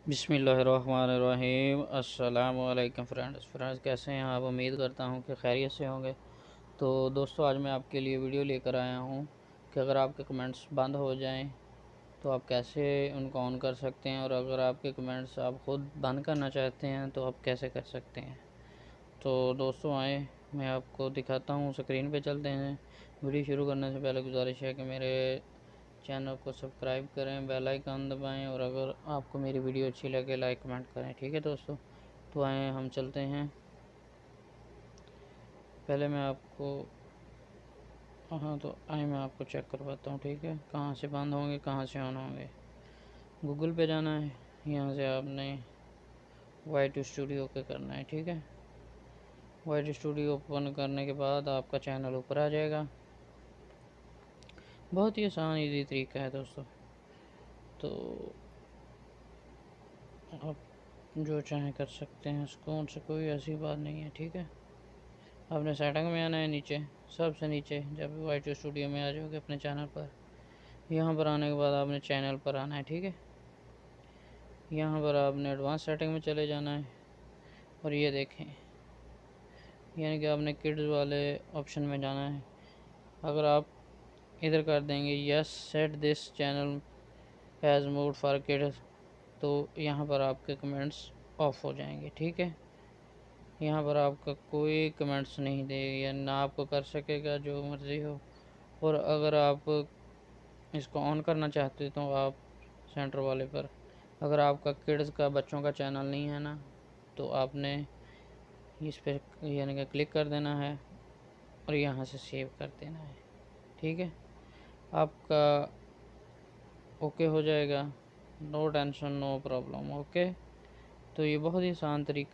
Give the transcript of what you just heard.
बिस्मिल्लाहिर्रहमानिर्रहीम। अस्सलाम वालेकुम फ्रेंड्स कैसे हैं आप? उम्मीद करता हूं कि खैरियत से होंगे। तो दोस्तों, आज मैं आपके लिए वीडियो लेकर आया हूं कि अगर आपके कमेंट्स बंद हो जाएं तो आप कैसे उनको ऑन कर सकते हैं, और अगर आपके कमेंट्स आप ख़ुद बंद करना चाहते हैं तो आप कैसे कर सकते हैं। तो दोस्तों आए, मैं आपको दिखाता हूँ। स्क्रीन पे चलते हैं। वीडियो शुरू करने से पहले गुजारिश है कि मेरे चैनल को सब्सक्राइब करें, बेल आइकन दबाएं, और अगर आपको मेरी वीडियो अच्छी लगे लाइक कमेंट करें। ठीक है दोस्तों, तो आए हम चलते हैं। पहले मैं आपको तो आए मैं आपको चेक करवाता हूँ। ठीक है, कहाँ से बंद होंगे, कहाँ से ऑन होंगे। गूगल पे जाना है, यहाँ से आपने वाइट स्टूडियो पे करना है। ठीक है, वाइट स्टूडियो ओपन करने के बाद आपका चैनल ऊपर आ जाएगा। बहुत ही आसान ईजी तरीका है दोस्तों। तो आप जो चाहें कर सकते हैं, सुकून से, कोई ऐसी बात नहीं है। ठीक है, आपने सेटिंग में आना है, नीचे सबसे नीचे जब वाइट स्टूडियो में आ जाओगे अपने चैनल पर, यहाँ पर आने के बाद आपने चैनल पर आना है। ठीक है, यहाँ पर आपने एडवांस सेटिंग में चले जाना है, और ये देखें, यानी कि आपने किड्स वाले ऑप्शन में जाना है। अगर आप इधर कर देंगे yes set this channel has mode for kids, तो यहाँ पर आपके कमेंट्स ऑफ हो जाएंगे। ठीक है, यहाँ पर आपका कोई कमेंट्स नहीं देगा, या ना आपको कर सकेगा जो मर्ज़ी हो। और अगर आप इसको ऑन करना चाहते तो आप सेंटर वाले पर, अगर आपका किड्स का बच्चों का चैनल नहीं है ना, तो आपने इस पर यानी कि क्लिक कर देना है और यहाँ से सेव कर देना है। ठीक है, आपका ओके हो जाएगा। No tension, no problem. Okay, तो ये बहुत ही आसान तरीका